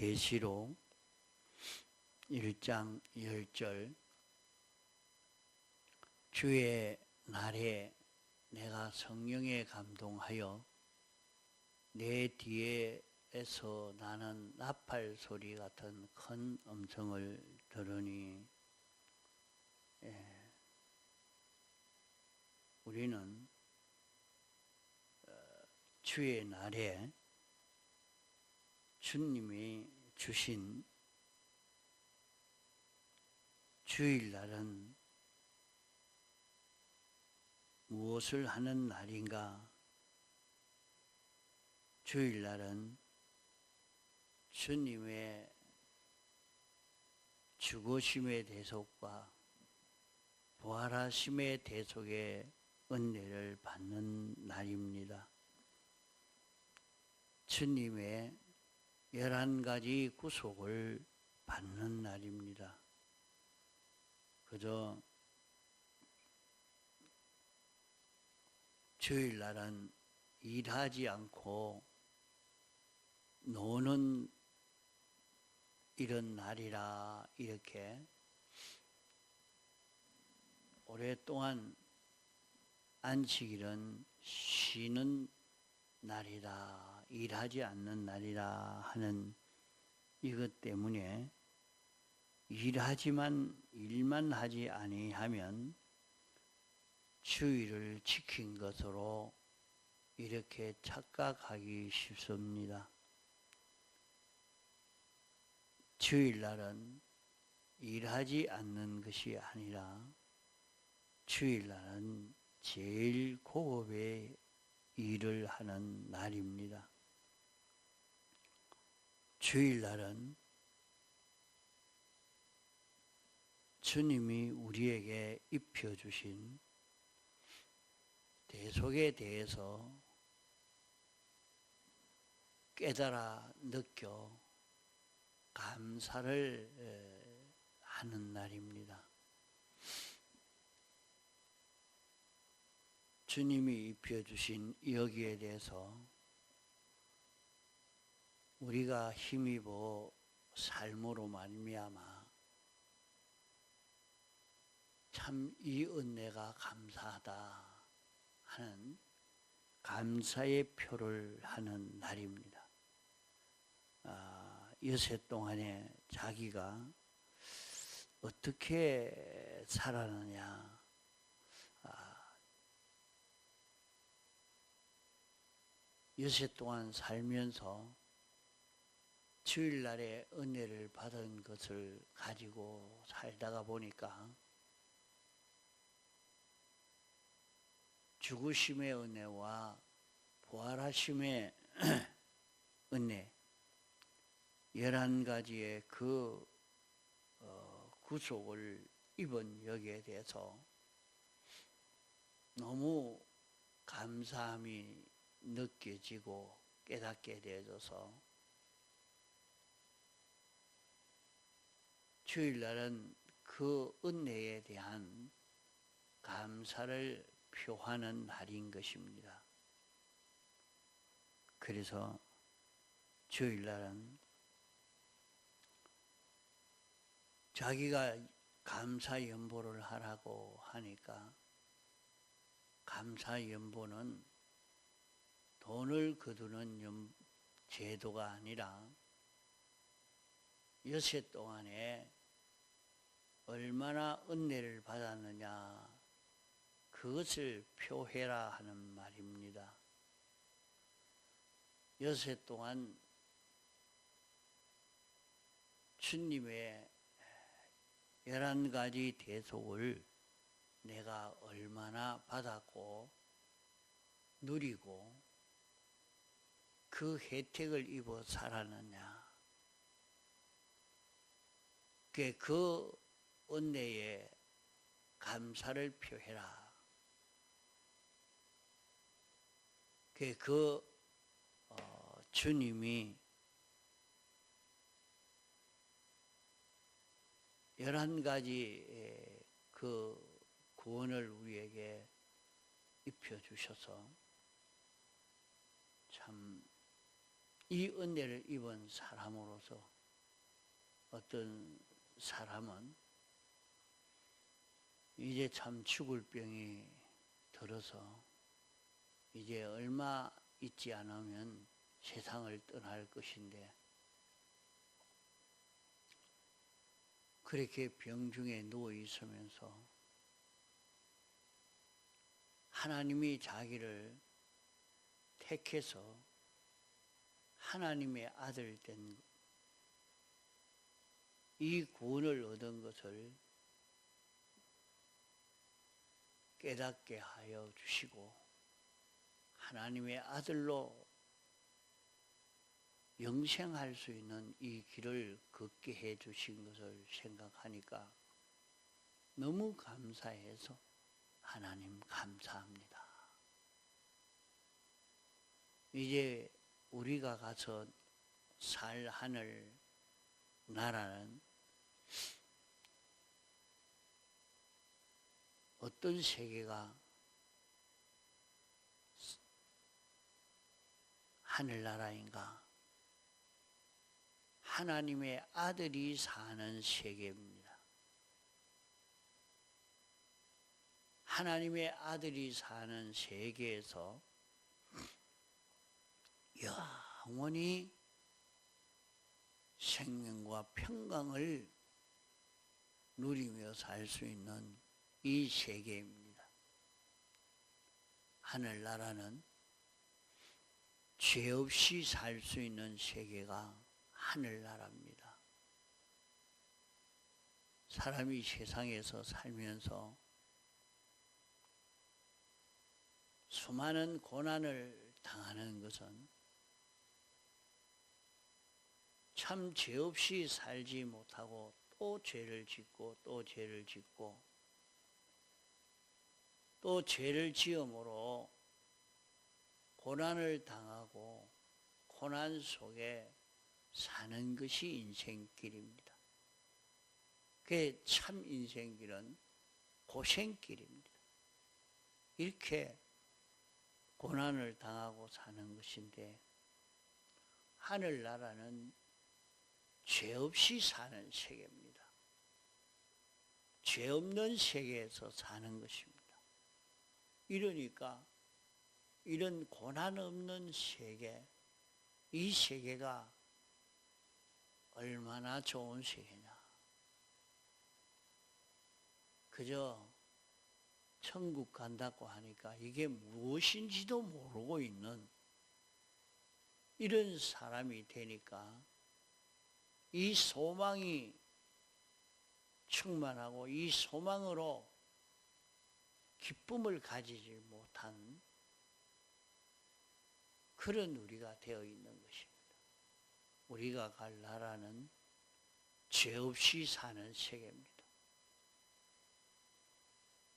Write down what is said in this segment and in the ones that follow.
계시록 1장 10절 주의 날에 내가 성령에 감동하여 내 뒤에서 나는 나팔 소리 같은 큰 음성을 들으니 우리는 주의 날에 주님이 주신 주일날은 무엇을 하는 날인가? 주일날은 주님의 죽으심의 대속과 부활하심의 대속의 은혜를 받는 날입니다. 주님의 11가지 구속을 받는 날입니다. 그저 주일날은 일하지 않고 노는 이런 날이라 이렇게 오랫동안 안식일은 쉬는 날이다, 일하지 않는 날이라 하는 이것 때문에 일만 하지 아니하면 주의를 지킨 것으로 이렇게 착각하기 쉽습니다. 주일날은 일하지 않는 것이 아니라 주일날은 제일 고급의 일을 하는 날입니다. 주일날은 주님이 우리에게 입혀주신 대속에 대해서 깨달아 느껴 감사를 하는 날입니다. 주님이 입혀주신 여기에 대해서 우리가 힘입어 삶으로 말미암아 참 이 은혜가 감사하다 하는 감사의 표를 하는 날입니다. 여세 동안에 자기가 어떻게 살았느냐, 여세 동안 살면서 주일날에 은혜를 받은 것을 가지고 살다가 보니까 죽으심의 은혜와 부활하심의 은혜 11가지의 그 구속을 입은 여기에 대해서 너무 감사함이 느껴지고 깨닫게 되어져서 주일날은 그 은혜에 대한 감사를 표하는 날인 것입니다. 그래서 주일날은 자기가 감사 연보를 하라고 하니까 감사 연보는 돈을 거두는 제도가 아니라 여세 동안에 얼마나 은혜를 받았느냐 그것을 표해라 하는 말입니다. 여세 동안 주님의 11가지 대속을 내가 얼마나 받았고 누리고 그 혜택을 입어 살았느냐, 그 은혜에 감사를 표해라. 주님이 11가지의 그 구원을 우리에게 입혀주셔서 참 이 은혜를 입은 사람으로서 어떤 사람은 이제 참 죽을 병이 들어서 이제 얼마 있지 않으면 세상을 떠날 것인데, 그렇게 병중에 누워 있으면서 하나님이 자기를 택해서 하나님의 아들 된 이 구원을 얻은 것을 깨닫게 하여 주시고 하나님의 아들로 영생할 수 있는 이 길을 걷게 해 주신 것을 생각하니까 너무 감사해서 하나님 감사합니다. 이제 우리가 가서 살 하늘 나라는 어떤 세계가 하늘나라인가? 하나님의 아들이 사는 세계입니다. 하나님의 아들이 사는 세계에서 영원히 생명과 평강을 누리며 살 수 있는 이 세계입니다. 하늘나라는 죄 없이 살 수 있는 세계가 하늘나라입니다. 사람이 세상에서 살면서 수많은 고난을 당하는 것은 참 죄 없이 살지 못하고 또 죄를 짓고 또 죄를 짓고 또 죄를 지음으로 고난을 당하고 고난 속에 사는 것이 인생길입니다. 그 참 인생길은 고생길입니다. 이렇게 고난을 당하고 사는 것인데, 하늘나라는 죄 없이 사는 세계입니다. 죄 없는 세계에서 사는 것입니다. 이러니까 이런 고난 없는 세계, 이 세계가 얼마나 좋은 세계냐. 그저 천국 간다고 하니까 이게 무엇인지도 모르고 있는 이런 사람이 되니까 이 소망이 충만하고 이 소망으로 기쁨을 가지지 못한 그런 우리가 되어 있는 것입니다. 우리가 갈 나라는 죄 없이 사는 세계입니다.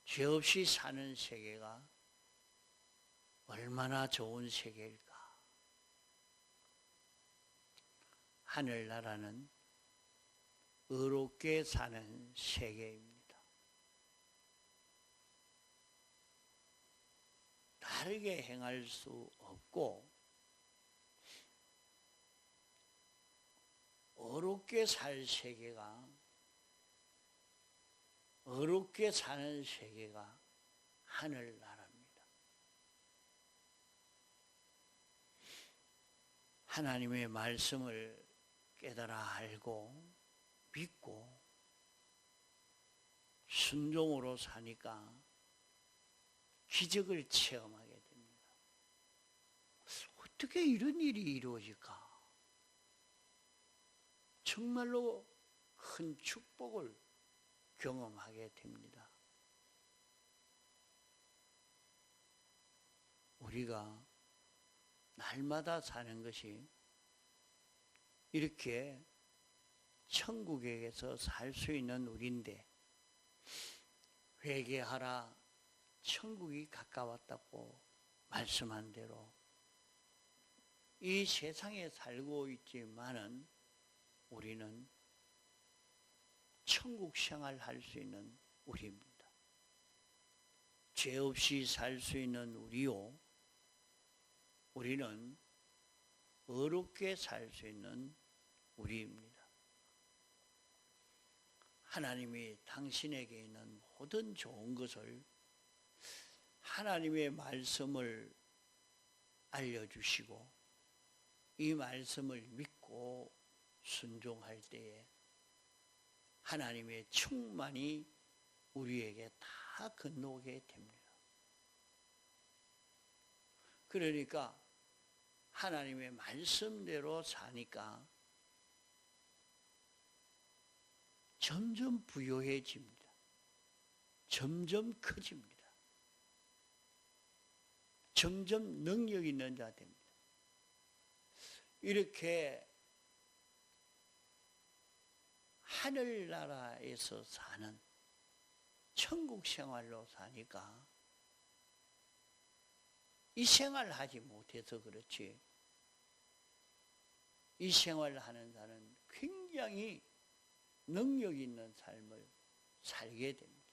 죄 없이 사는 세계가 얼마나 좋은 세계일까. 하늘나라는 의롭게 사는 세계입니다. 다르게 행할 수 없고 어렵게 살 세계가, 어렵게 사는 세계가 하늘나라입니다. 하나님의 말씀을 깨달아 알고 믿고 순종으로 사니까 기적을 체험하게 됩니다. 어떻게 이런 일이 이루어질까? 정말로 큰 축복을 경험하게 됩니다. 우리가 날마다 사는 것이 이렇게 천국에서 살 수 있는 우리인데, 회개하라 천국이 가까웠다고 말씀한 대로 이 세상에 살고 있지만은 우리는 천국 생활할 수 있는 우리입니다. 죄 없이 살 수 있는 우리요, 우리는 의롭게 살 수 있는 우리입니다. 하나님이 당신에게 있는 모든 좋은 것을 하나님의 말씀을 알려주시고 이 말씀을 믿고 순종할 때에 하나님의 충만이 우리에게 다 건너오게 됩니다. 그러니까 하나님의 말씀대로 사니까 점점 부요해집니다. 점점 커집니다. 점점 능력 있는 자 됩니다. 이렇게 하늘나라에서 사는 천국 생활로 사니까 이 생활을 하지 못해서 그렇지 이 생활을 하는 자는 굉장히 능력 있는 삶을 살게 됩니다.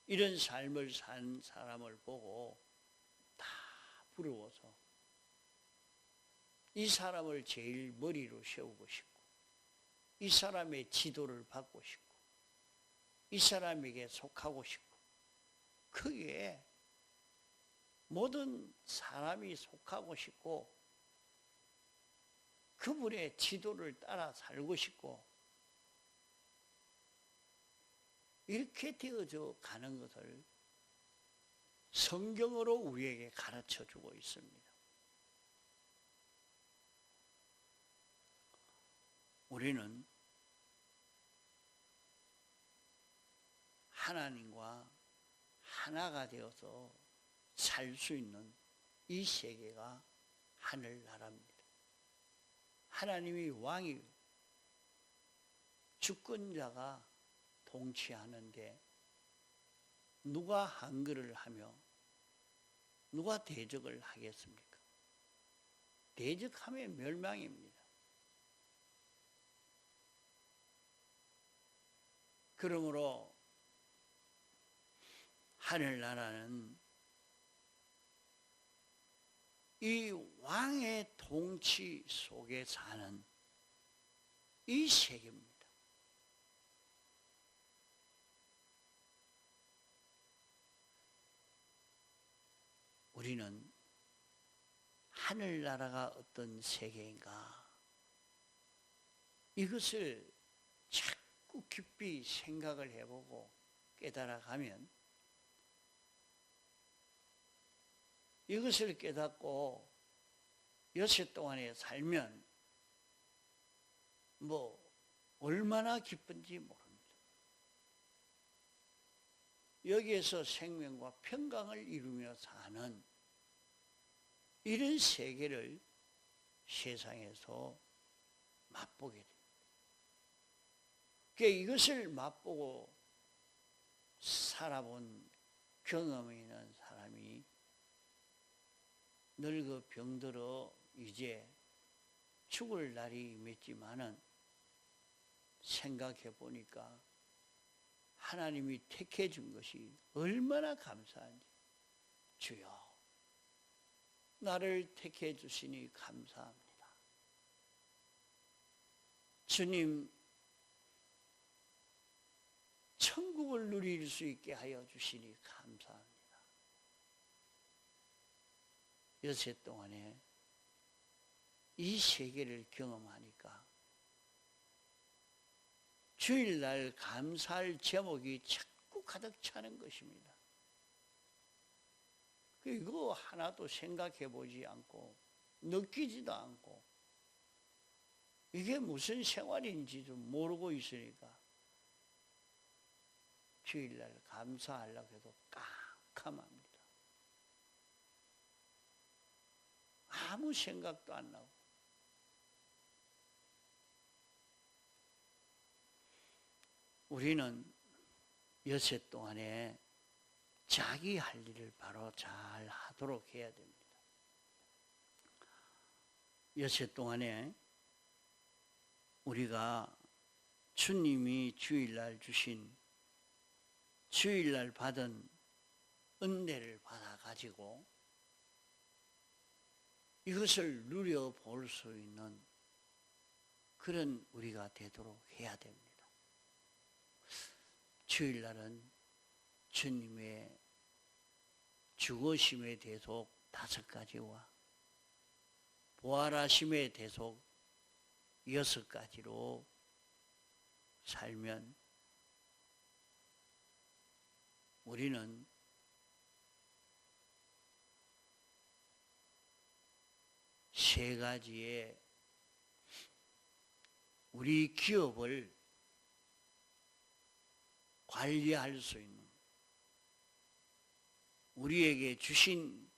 이런 삶을 산 사람을 보고 다 부러워서 이 사람을 제일 머리로 세우고 싶고 이 사람의 지도를 받고 싶고 이 사람에게 속하고 싶고 거기에 모든 사람이 속하고 싶고 그분의 지도를 따라 살고 싶고 이렇게 되어져 가는 것을 성경으로 우리에게 가르쳐 주고 있습니다. 우리는 하나님과 하나가 되어서 살 수 있는 이 세계가 하늘나라입니다. 하나님이 왕이요 주권자가 통치하는데 누가 한글을 하며 누가 대적을 하겠습니까? 대적하면 멸망입니다. 그러므로 하늘나라는 이 왕의 통치 속에 사는 이 세계입니다. 우리는 하늘나라가 어떤 세계인가 이것을 자꾸 깊이 생각을 해보고 깨달아가면 이것을 깨닫고 여세 동안에 살면 얼마나 기쁜지 모릅니다. 여기에서 생명과 평강을 이루며 사는 이런 세계를 세상에서 맛보게 됩니다. 그러니까 이것을 맛보고 살아본 경험이 있는 사람이 늙어 병들어 이제 죽을 날이 임했지만은 생각해 보니까 하나님이 택해 준 것이 얼마나 감사한지. 주여, 나를 택해 주시니 감사합니다. 주님, 천국을 누릴 수 있게 하여 주시니 감사합니다. 여세 동안에 이 세계를 경험하니까 주일날 감사할 제목이 자꾸 가득 차는 것입니다. 이거 하나도 생각해 보지 않고 느끼지도 않고 이게 무슨 생활인지도 모르고 있으니까 주일날 감사하려고 해도 깜깜합니다. 아무 생각도 안 나고. 우리는 여세 동안에 자기 할 일을 바로 잘 하도록 해야 됩니다. 여세 동안에 우리가 주님이 주일날 주신 주일날 받은 은혜를 받아가지고 이것을 누려볼 수 있는 그런 우리가 되도록 해야 됩니다. 주일날은 주님의 죽으심의 대속 5가지와 부활하심의 대속 6가지로 살면 우리는 세 가지의 우리 기업을 관리할 수 있는, 우리에게 주신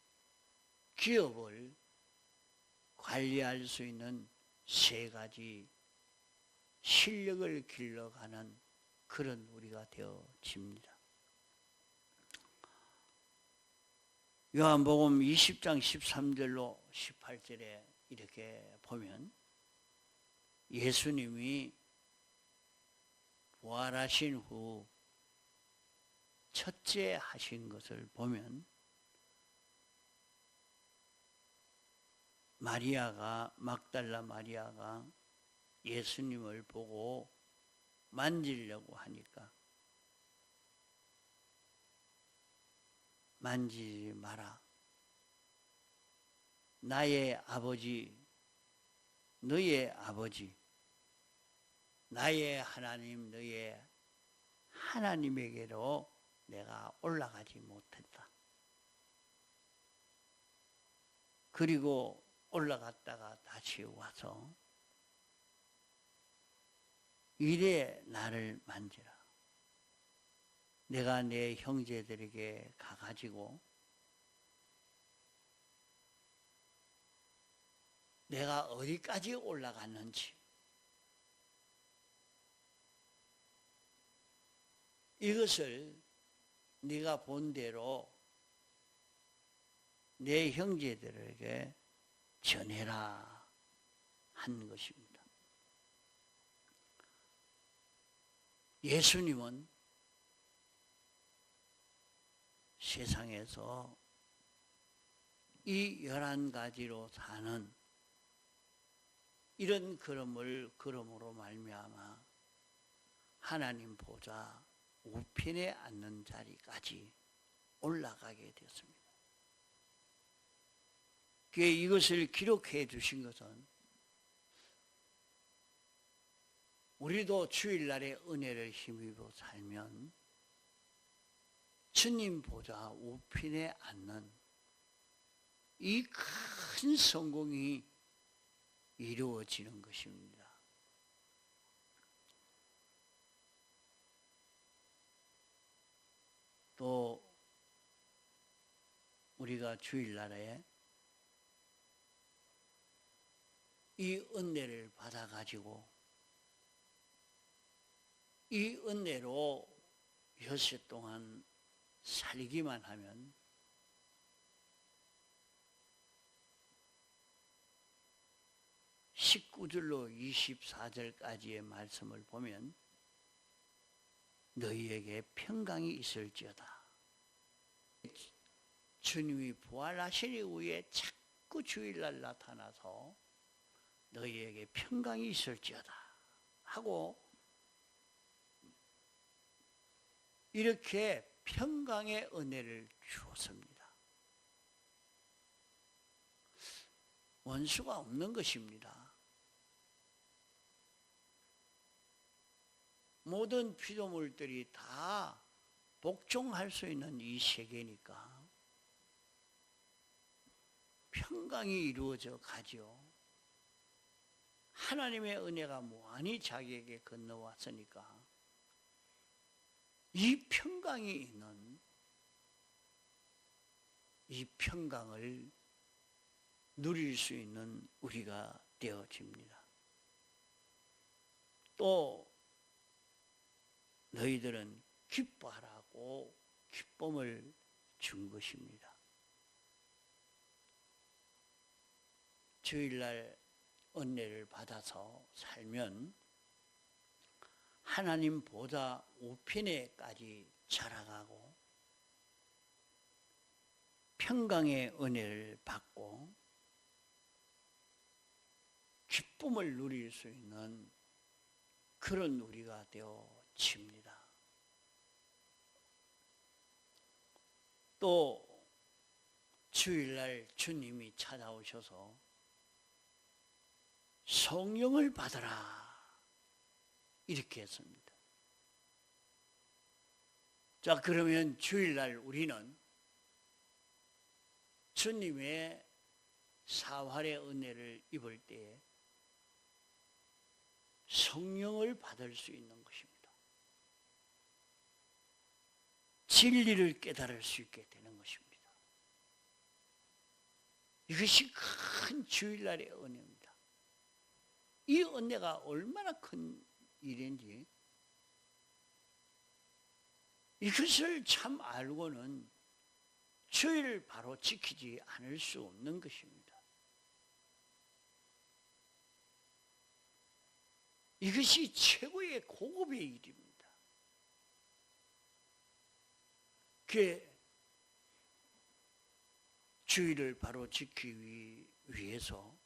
기업을 관리할 수 있는 세 가지 실력을 길러가는 그런 우리가 되어집니다. 요한복음 20장 13절로 18절에 이렇게 보면 예수님이 부활하신 후 첫째 하신 것을 보면 막달라 마리아가 예수님을 보고 만지려고 하니까 만지지 마라. 나의 아버지, 너의 아버지, 나의 하나님, 너의 하나님에게로 내가 올라가지 못했다. 그리고 올라갔다가 다시 와서 이래 나를 만지라. 내가 내 형제들에게 가가지고 내가 어디까지 올라갔는지 이것을 네가 본 대로 내 형제들에게 전해라 한 것입니다. 예수님은 세상에서 이 11가지로 사는 이런 걸음으로 말미암아 하나님 보좌 우편에 앉는 자리까지 올라가게 되었습니다. 그게 이것을 기록해 주신 것은 우리도 주일날의 은혜를 힘입어 살면 주님 보좌 우편에 앉는 이 큰 성공이 이루어지는 것입니다. 또 우리가 주일날에 이 은혜를 받아가지고 이 은혜로 엿새 동안 살기만 하면 (19절로 24절까지의) 말씀을 보면 너희에게 평강이 있을지어다. 주님이 부활하신 이후에 자꾸 주일날 나타나서 너희에게 평강이 있을지어다 하고 이렇게 평강의 은혜를 주었습니다. 원수가 없는 것입니다. 모든 피조물들이 다 복종할 수 있는 이 세계니까 평강이 이루어져 가죠. 하나님의 은혜가 무한히 자기에게 건너왔으니까 이 평강이 있는 이 평강을 누릴 수 있는 우리가 되어집니다. 또 너희들은 기뻐하라고 기쁨을 준 것입니다. 주일날 은혜를 받아서 살면 하나님 보좌 우편에까지 자라가고 평강의 은혜를 받고 기쁨을 누릴 수 있는 그런 우리가 되어집니다. 또 주일날 주님이 찾아오셔서 성령을 받아라 이렇게 했습니다. 자, 그러면 주일날 우리는 주님의 사활의 은혜를 입을 때에 성령을 받을 수 있는 것입니다. 진리를 깨달을 수 있게 되는 것입니다. 이것이 큰 주일날의 은혜입니다. 이 은혜가 얼마나 큰 일인지 이것을 참 알고는 주일을 바로 지키지 않을 수 없는 것입니다. 이것이 최고의 고급의 일입니다. 그 주일을 바로 지키기 위해서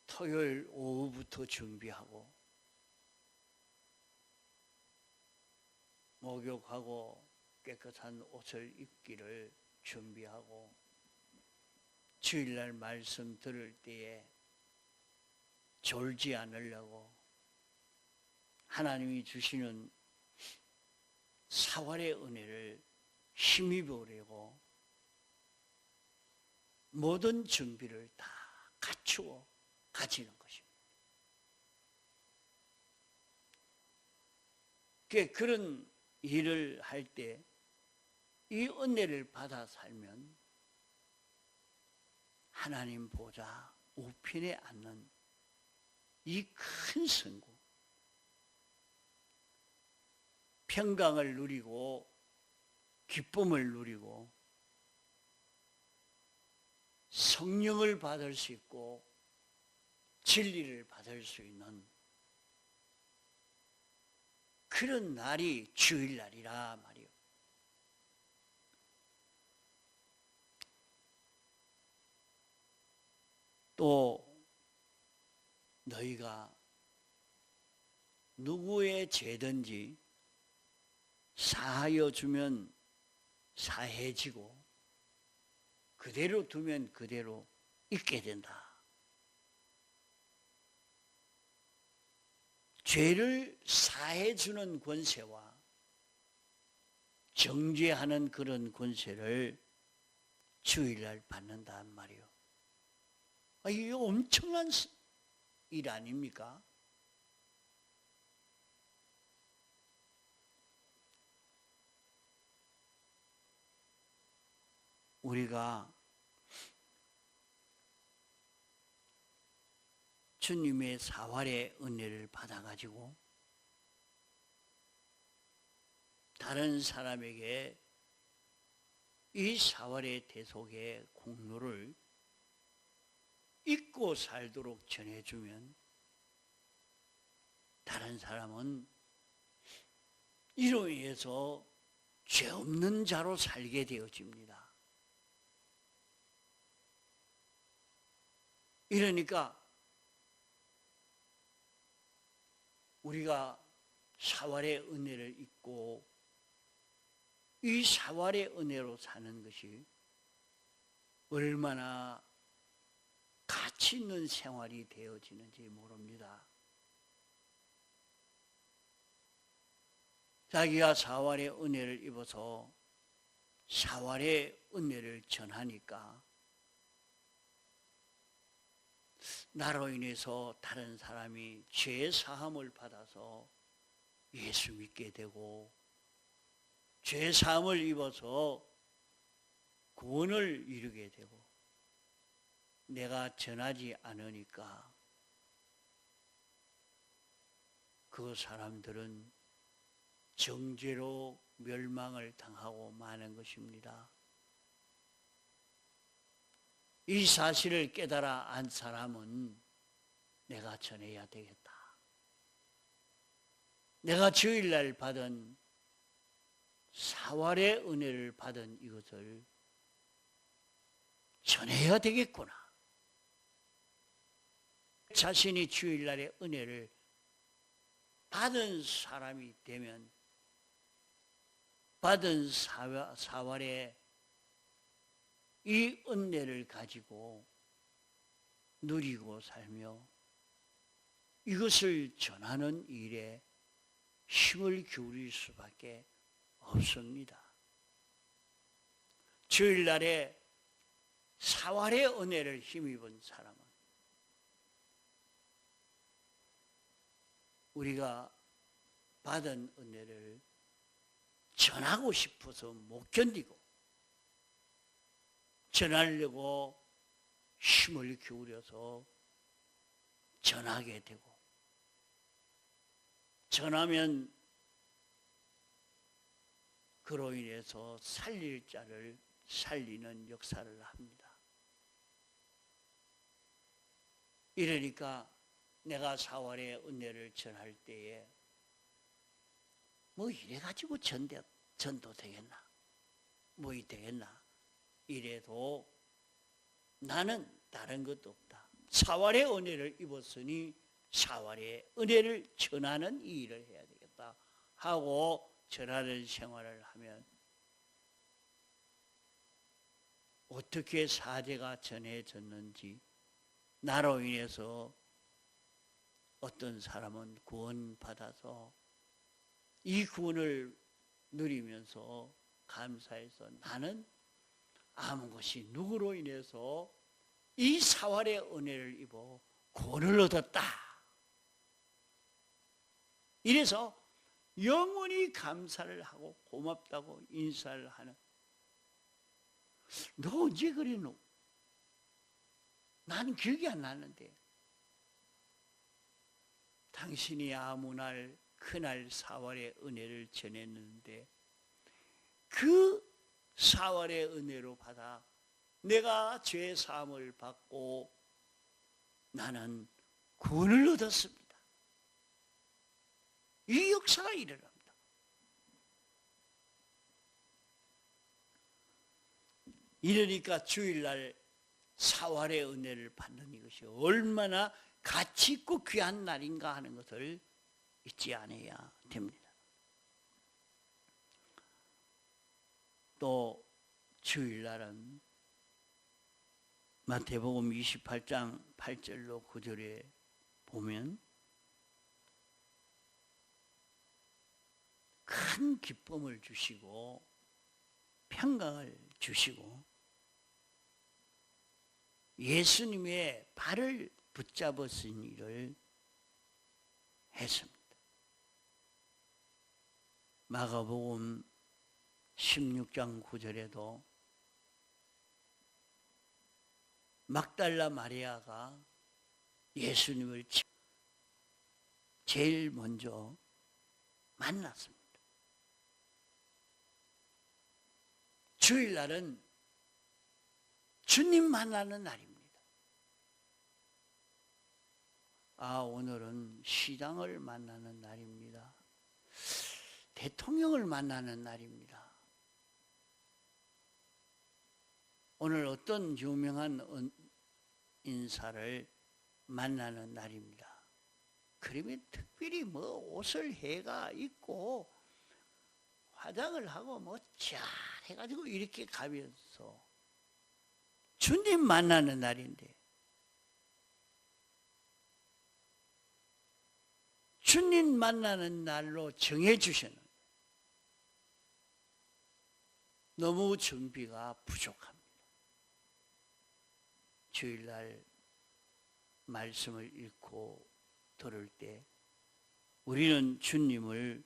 토요일 오후부터 준비하고 목욕하고 깨끗한 옷을 입기를 준비하고 주일날 말씀 들을 때에 졸지 않으려고 하나님이 주시는 사활의 은혜를 힘입으려고 모든 준비를 다 갖추어 가지는 것입니다. 그런 일을 할 때 이 은혜를 받아 살면 하나님 보좌 우편에 앉는 이 큰 선고, 평강을 누리고 기쁨을 누리고 성령을 받을 수 있고 진리를 받을 수 있는 그런 날이 주일날이라 말이요. 또 너희가 누구의 죄든지 사하여 주면 사해지고 그대로 두면 그대로 있게 된다. 죄를 사해 주는 권세와 정죄하는 그런 권세를 주일날 받는단 말이요. 이게 엄청난 일 아닙니까? 우리가 주님의 사활의 은혜를 받아가지고 다른 사람에게 이 사활의 대속의 공로를 잊고 살도록 전해주면 다른 사람은 이로 인해서 죄 없는 자로 살게 되어집니다. 이러니까 우리가 사활의 은혜를 잊고 이 사활의 은혜로 사는 것이 얼마나 가치 있는 생활이 되어지는지 모릅니다. 자기가 사활의 은혜를 입어서 사활의 은혜를 전하니까 나로 인해서 다른 사람이 죄 사함을 받아서 예수 믿게 되고 죄 사함을 입어서 구원을 이루게 되고 내가 전하지 않으니까 그 사람들은 정죄로 멸망을 당하고 마는 것입니다. 이 사실을 깨달아 안 사람은 내가 전해야 되겠다. 내가 주일날 받은 사활의 은혜를 받은 이것을 전해야 되겠구나. 자신이 주일날의 은혜를 받은 사람이 되면 받은 사활의 이 은혜를 가지고 누리고 살며 이것을 전하는 일에 힘을 기울일 수밖에 없습니다. 주일날에 사활의 은혜를 힘입은 사람은 우리가 받은 은혜를 전하고 싶어서 못 견디고 전하려고 힘을 기울여서 전하게 되고 전하면 그로 인해서 살릴 자를 살리는 역사를 합니다. 이러니까 내가 사활의 은혜를 전할 때에 뭐 이래가지고 전도 되겠나? 뭐 이 되겠나? 이래도 나는 다른 것도 없다. 사활의 은혜를 입었으니 사활의 은혜를 전하는 이 일을 해야 되겠다 하고 전하는 생활을 하면 어떻게 사제가 전해졌는지 나로 인해서 어떤 사람은 구원받아서 이 구원을 누리면서 감사해서 나는 아무것이 누구로 인해서 이 사활의 은혜를 입어 구원을 얻었다. 이래서 영원히 감사를 하고 고맙다고 인사를 하는. 너 언제 그랬노? 나는 기억이 안 나는데. 당신이 아무 날 그날 사활의 은혜를 전했는데 그 사활의 은혜로 받아 내가 죄 사함을 받고 나는 구원을 얻었습니다. 이 역사가 일어납니다. 이러니까 주일날 사활의 은혜를 받는 이것이 얼마나 가치 있고 귀한 날인가 하는 것을 잊지 않아야 됩니다. 또 주일날은 마태복음 28장 8절로 9절에 보면 큰 기쁨을 주시고 평강을 주시고 예수님의 발을 붙잡으신 일을 했습니다. 마가복음 16장 9절에도 막달라 마리아가 예수님을 제일 먼저 만났습니다. 주일날은 주님 만나는 날입니다. 오늘은 시장을 만나는 날입니다. 대통령을 만나는 날입니다. 오늘 어떤 유명한 인사를 만나는 날입니다. 그러면 특별히 뭐 옷을 해가 입고 화장을 하고 뭐 잘 해가지고 이렇게 가면서 주님 만나는 날인데 주님 만나는 날로 정해주셨는데 너무 준비가 부족합니다. 주일날 말씀을 읽고 들을 때 우리는 주님을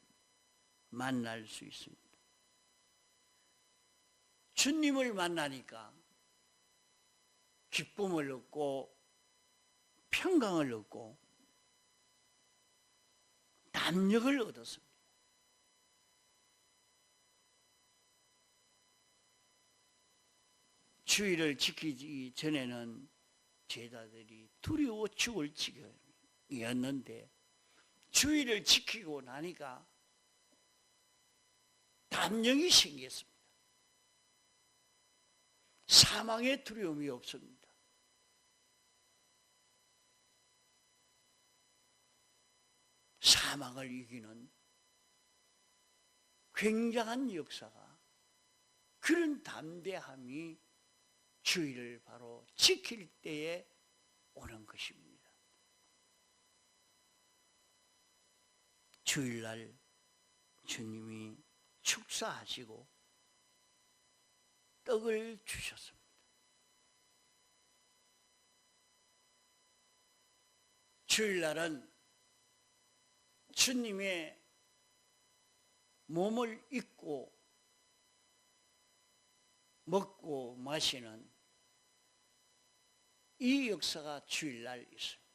만날 수 있습니다. 주님을 만나니까 기쁨을 얻고 평강을 얻고 담력을 얻었습니다. 주일을 지키기 전에는 제자들이 두려워 죽을 지경이었는데 주일을 지키고 나니까 담력이 생겼습니다. 사망의 두려움이 없습니다. 사망을 이기는 굉장한 역사가, 그런 담대함이 주일을 바로 지킬 때에 오는 것입니다. 주일날 주님이 축사하시고 떡을 주셨습니다. 주일날은 주님의 몸을 입고 먹고 마시는 이 역사가 주일날 있습니다.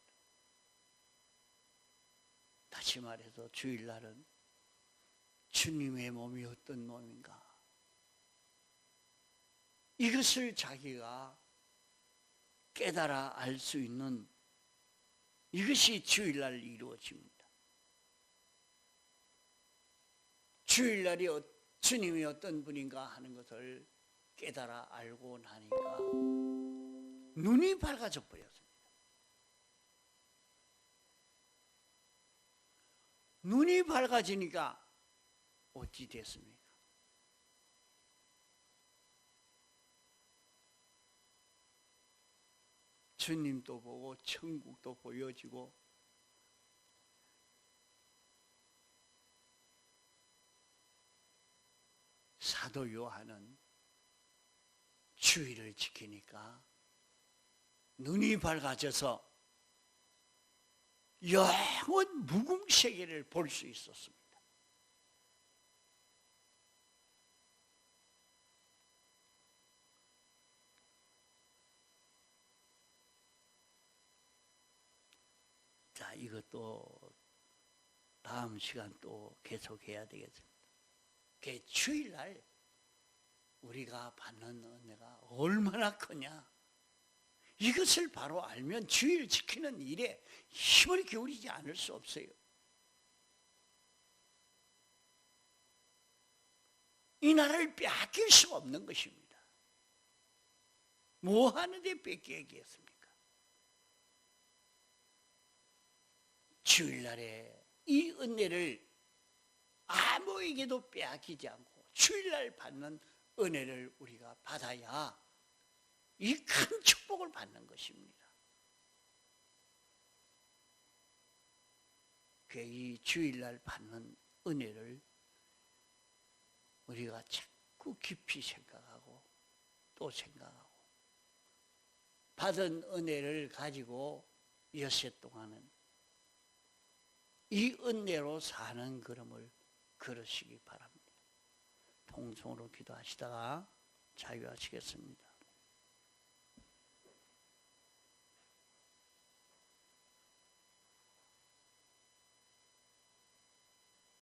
다시 말해서 주일날은 주님의 몸이 어떤 몸인가, 이것을 자기가 깨달아 알 수 있는, 이것이 주일날 이루어집니다. 주일날이 주님이 어떤 분인가 하는 것을 깨달아 알고 나니까 눈이 밝아져 버렸습니다. 눈이 밝아지니까 어찌 됐습니까? 주님도 보고 천국도 보여지고 사도 요한은 주일을 지키니까 눈이 밝아져서 영원 무궁세계를 볼 수 있었습니다. 자, 이것도 다음 시간 또 계속해야 되겠습니다. 주일날 우리가 받는 은혜가 얼마나 크냐, 이것을 바로 알면 주일 지키는 일에 힘을 기울이지 않을 수 없어요. 이 나라를 빼앗길 수 없는 것입니다. 뭐 하는데 뺏기겠습니까? 주일날에 이 은혜를 아무에게도 빼앗기지 않고 주일날 받는 은혜를 우리가 받아야 이 큰 축복을 받는 것입니다. 이 주일날 받는 은혜를 우리가 자꾸 깊이 생각하고 또 생각하고, 받은 은혜를 가지고 엿새 동안은 이 은혜로 사는 걸음을 걸으시기 바랍니다. 통성으로 기도하시다가 자유하시겠습니다.